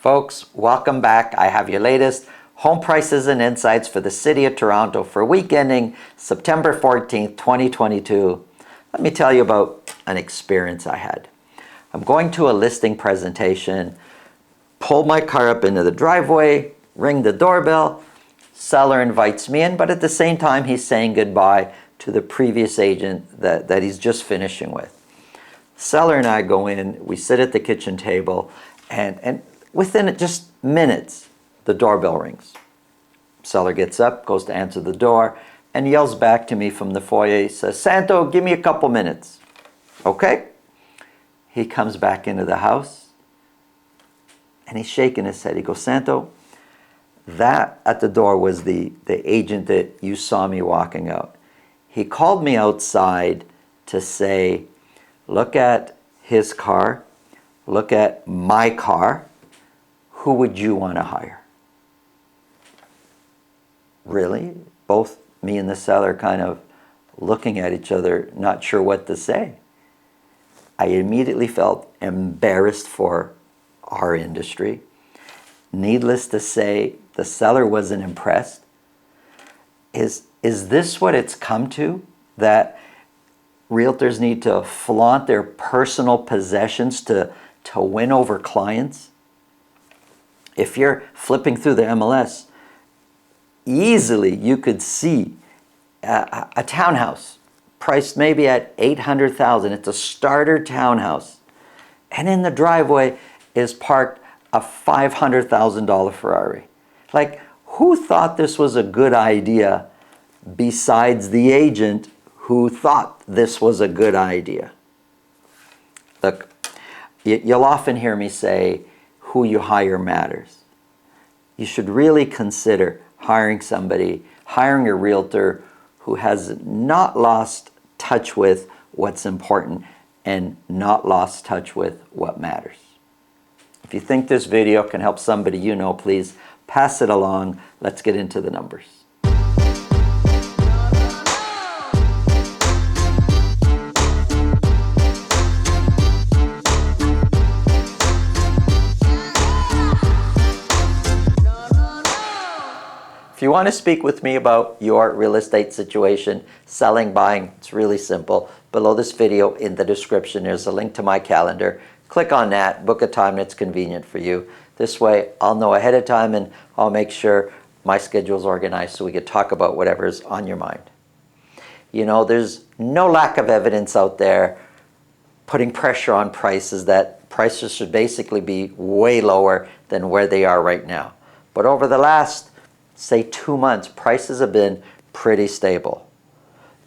Folks, welcome back. I have your latest home prices and insights for the City of Toronto for week ending September 14th, 2022. Let me tell you about an experience I had. I'm going to a listing presentation, pulled my car up into the driveway, ring the doorbell, seller invites me in, but at the same time he's saying goodbye to the previous agent that he's just finishing with. Seller and I go in, we sit at the kitchen table, and within just minutes, the doorbell rings. Seller gets up, goes to answer the door, and yells back to me from the foyer. He says, "Santo, give me a couple minutes." Okay? He comes back into the house, and he's shaking his head. He goes, "Santo, that at the door was the agent that you saw me walking out. He called me outside to say, look at his car, look at my car. Who would you want to hire?" Really? Both me and the seller kind of looking at each other, not sure what to say. I immediately felt embarrassed for our industry. Needless to say, the seller wasn't impressed. Is this what it's come to? That realtors need to flaunt their personal possessions to win over clients? If you're flipping through the MLS, easily you could see a townhouse priced maybe at $800,000. It's a starter townhouse. And in the driveway is parked a $500,000 Ferrari. Like, who thought this was a good idea besides the agent who thought this was a good idea? Look, you'll often hear me say, who you hire matters. You should really consider hiring a realtor who has not lost touch with what's important and not lost touch with what matters. If you think this video can help somebody you know, please pass it along. Let's get into the numbers. If you want to speak with me about your real estate situation, selling, buying, it's really simple. Below this video in the description, there's a link to my calendar. Click on that, book a time that's convenient for you. This way, I'll know ahead of time and I'll make sure my schedule's organized so we can talk about whatever's on your mind. You know, there's no lack of evidence out there putting pressure on prices that prices should basically be way lower than where they are right now. But over the last say 2 months, prices have been pretty stable.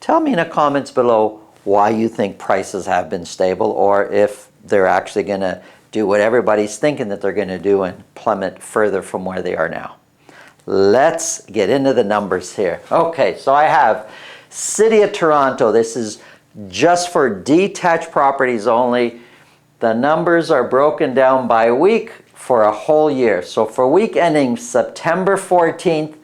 Tell me in the comments below why you think prices have been stable, or if they're actually going to do what everybody's thinking that they're going to do and plummet further from where they are now. Let's get into the numbers here. Okay, so I have City of Toronto. This is just for detached properties only. The numbers are broken down by week for a whole year. So for week ending September 14th,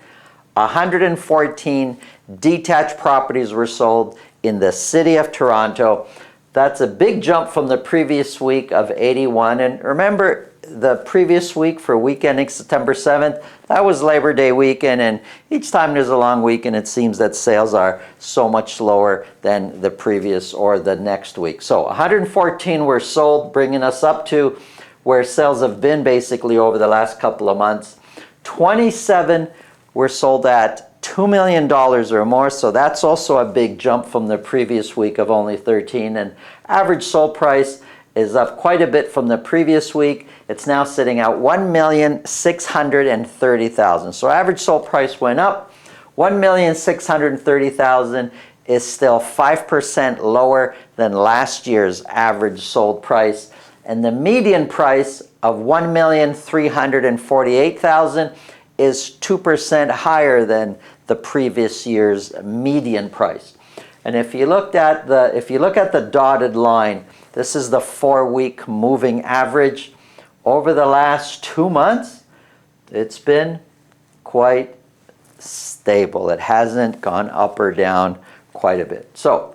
114 detached properties were sold in the City of Toronto. That's a big jump from the previous week of 81. And remember, the previous week for week ending September 7th, that was Labor Day weekend, and each time there's a long weekend, it seems that sales are so much slower than the previous or the next week. So 114 were sold, bringing us up to where sales have been basically over the last couple of months. 27 were sold at $2 million or more, so that's also a big jump from the previous week of only 13. And average sold price is up quite a bit from the previous week. It's now sitting at $1,630,000. So average sold price went up. $1,630,000 is still 5% lower than last year's average sold price. And the median price of $1,348,000 is 2% higher than the previous year's median price. And if you look at the dotted line, this is the 4-week moving average. Over the last 2 months, it's been quite stable. It hasn't gone up or down quite a bit. So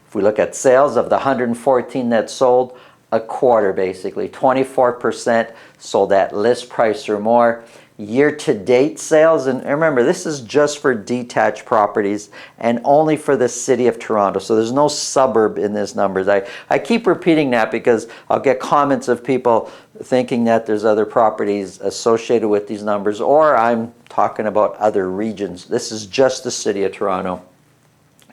if we look at sales of the 114 that sold, a quarter basically. 24% sold at list price or more. Year-to-date sales, and remember, this is just for detached properties and only for the city of Toronto. So there's no suburb in these numbers. I keep repeating that because I'll get comments of people thinking that there's other properties associated with these numbers, or I'm talking about other regions. This is just the city of Toronto.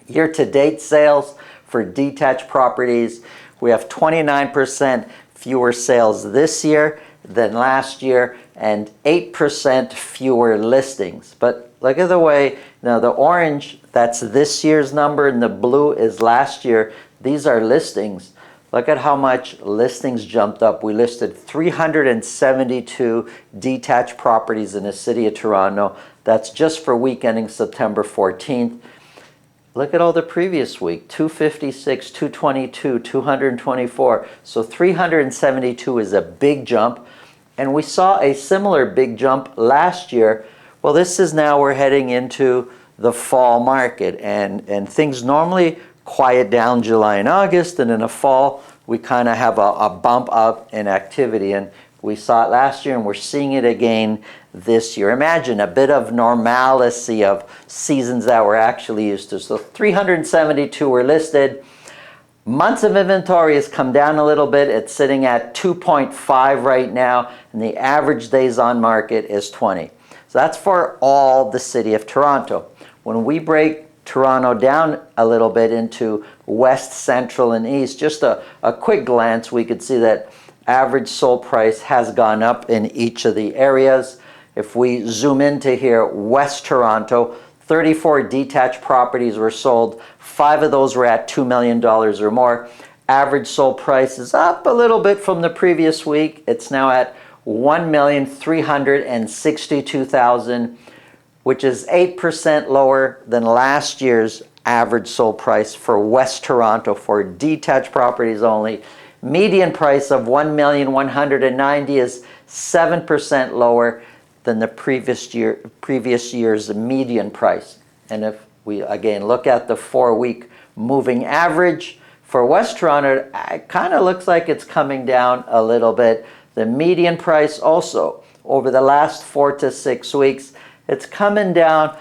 Year-to-date sales for detached properties, we have 29% fewer sales this year than last year, and 8% fewer listings. But look at the way, now the orange, that's this year's number, and the blue is last year. These are listings. Look at how much listings jumped up. We listed 372 detached properties in the city of Toronto. That's just for week ending September 14th. Look at all the previous week, 256, 222, 224. So 372 is a big jump. And we saw a similar big jump last year. Well, this is now we're heading into the fall market, and things normally quiet down July and August, and in the fall we kind of have a bump up in activity, and we saw it last year and we're seeing it again this year. Imagine a bit of normalcy of seasons that we're actually used to. So 372 were listed. Months of inventory has come down a little bit. It's sitting at 2.5 right now, and the average days on market is 20. So that's for all the city of Toronto. When we break Toronto down a little bit into west, central, and east, just a quick glance, we could see that average sold price has gone up in each of the areas. If we zoom into here, West Toronto, 34 detached properties were sold. 5 of those were at $2 million or more. Average sold price is up a little bit from the previous week. It's now at $1,362,000, which is 8% lower than last year's average sold price for West Toronto for detached properties only. Median price of $1,190,000 is 7% lower than the previous year's median price. And if we again look at the 4-week moving average for West Toronto, it kind of looks like it's coming down a little bit. The median price also over the last 4 to 6 weeks, it's coming down,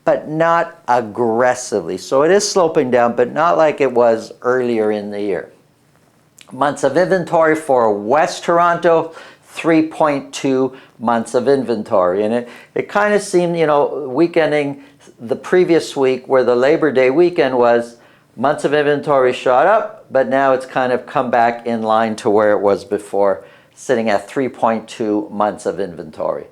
but not aggressively. So it is sloping down, but not like it was earlier in the year. Months of inventory for West Toronto, 3.2 months of inventory. And it kind of seemed, weekending the previous week where the Labor Day weekend was, months of inventory shot up, but now it's kind of come back in line to where it was before, sitting at 3.2 months of inventory.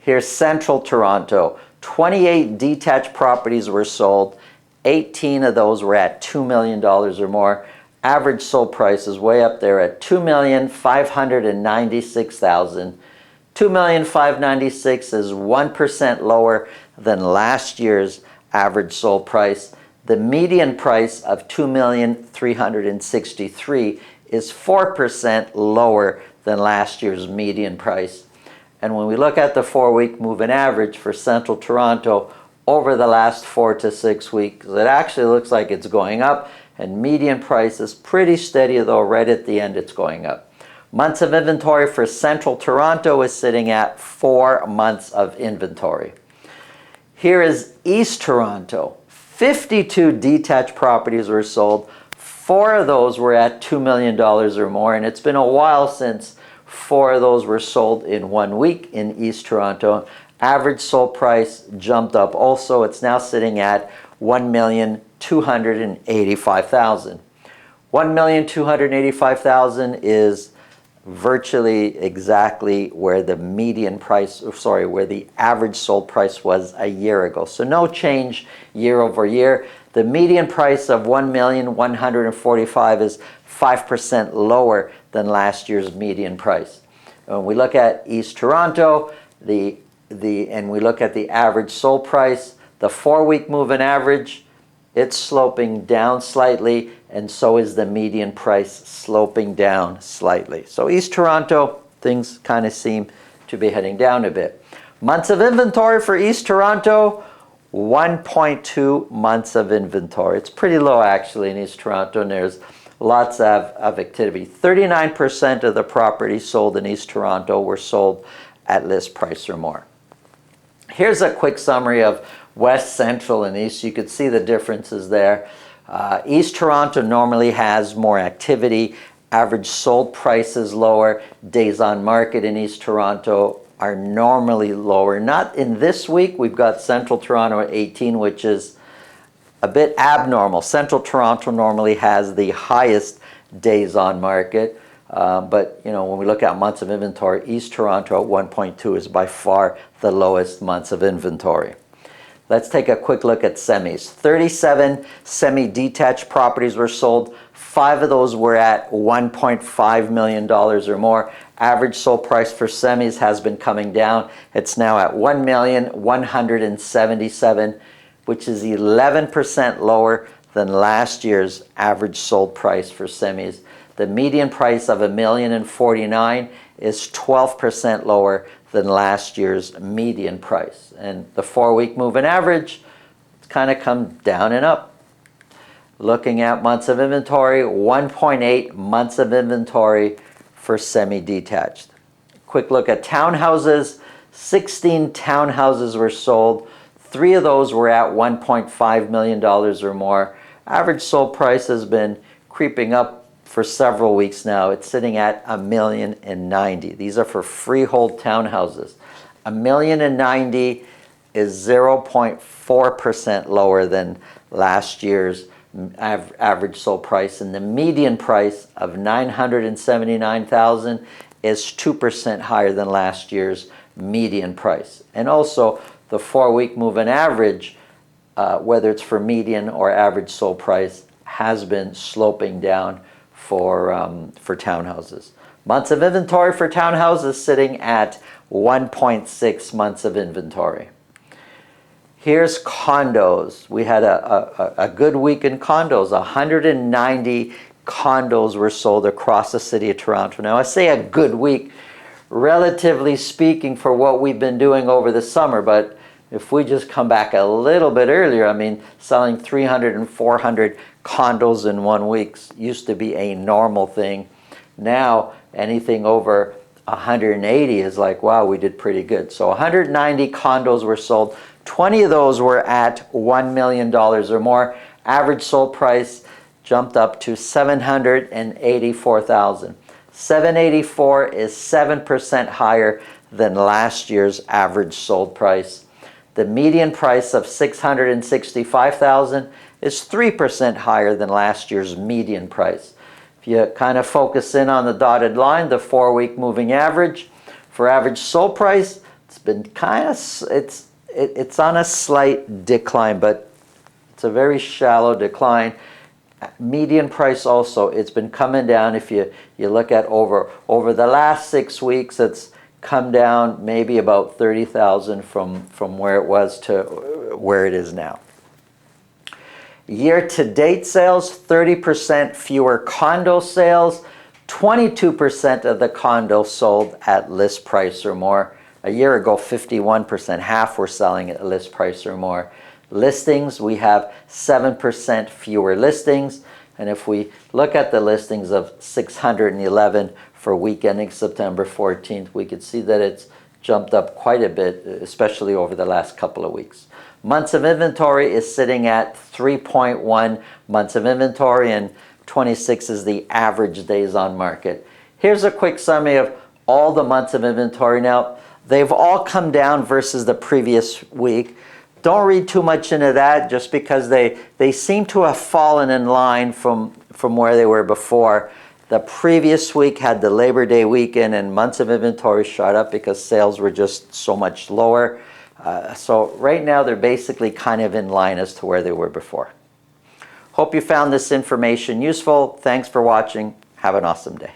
Here's Central Toronto. 28 detached properties were sold. 18 of those were at $2 million or more. Average sold price is way up there at $2,596,000. $2,596,000 is 1% lower than last year's average sold price. The median price of $2,363,000 is 4% lower than last year's median price. And when we look at the 4-week moving average for Central Toronto over the last 4 to 6 weeks, it actually looks like it's going up, and median price is pretty steady, though right at the end it's going up. Months of inventory for Central Toronto is sitting at 4 months of inventory. Here is East Toronto. 52 detached properties were sold. 4 of those were at $2 million or more, and it's been a while since 4 of those were sold in 1 week in East Toronto. Average sold price jumped up also. It's now sitting at $1,285,000. $1,285,000 is virtually exactly where the where the average sold price was a year ago. So no change year over year. The median price of $1,145,000 is 5% lower than last year's median price. When we look at East Toronto, and we look at the average sold price, the 4-week moving average, it's sloping down slightly, and so is the median price sloping down slightly. So East Toronto, things kind of seem to be heading down a bit. Months of inventory for East Toronto, 1.2 months of inventory. It's pretty low actually in East Toronto, and there's lots of activity. 39% of the properties sold in East Toronto were sold at list price or more. Here's a quick summary of West, Central, and East. You could see the differences there. East Toronto normally has more activity. Average sold price is lower. Days on market in East Toronto are normally lower. Not in this week. We've got Central Toronto at 18, which is a bit abnormal. Central Toronto normally has the highest days on market. But when we look at months of inventory, East Toronto at 1.2 is by far the lowest months of inventory. Let's take a quick look at semis. 37 semi-detached properties were sold. 5 of those were at $1.5 million or more. Average sold price for semis has been coming down. It's now at $1,177,000, which is 11% lower than last year's average sold price for semis. The median price of $1,049,000 is 12% lower than last year's median price. And the 4-week moving average, it's kind of come down and up. Looking at months of inventory, 1.8 months of inventory for semi-detached. Quick look at townhouses. 16 townhouses were sold. 3 of those were at $1.5 million or more. Average sold price has been creeping up for several weeks now. It's sitting at $1,090,000. These are for freehold townhouses. $1,090,000 is 0.4% lower than last year's average sold price, and the median price of $979,000 is 2% higher than last year's median price. And also the 4-week moving average, whether it's for median or average sold price, has been sloping down for townhouses. Months of inventory for townhouses sitting at 1.6 months of inventory. Here's condos. We had a good week in condos. 190 condos were sold across the city of Toronto. Now, I say a good week, relatively speaking, for what we've been doing over the summer, but if we just come back a little bit earlier, I mean, selling 300 and 400 condos in 1 week used to be a normal thing. Now, anything over 180 is like, wow, we did pretty good. So 190 condos were sold. 20 of those were at $1 million or more. Average sold price jumped up to $784,000. $784,000 is 7% higher than last year's average sold price. The median price of $665,000 is 3% higher than last year's median price. If you kind of focus in on the dotted line, the 4-week moving average, for average sold price, it's been kind of, it's on a slight decline, but it's a very shallow decline. Median price also, it's been coming down. If you look at over the last 6 weeks, it's come down maybe about $30,000 from where it was to where it is now. Year-to-date sales, 30% fewer condo sales. 22% of the condos sold at list price or more. A year ago, 51%, half were selling at list price or more. Listings, we have 7% fewer listings. And if we look at the listings of 611 for week ending September 14th, we could see that it's jumped up quite a bit, especially over the last couple of weeks. Months of inventory is sitting at 3.1 months of inventory, and 26 is the average days on market. Here's a quick summary of all the months of inventory. Now, they've all come down versus the previous week. Don't read too much into that, just because they seem to have fallen in line from where they were before. The previous week had the Labor Day weekend, and months of inventory shot up because sales were just so much lower. So right now they're basically kind of in line as to where they were before. Hope you found this information useful. Thanks for watching. Have an awesome day.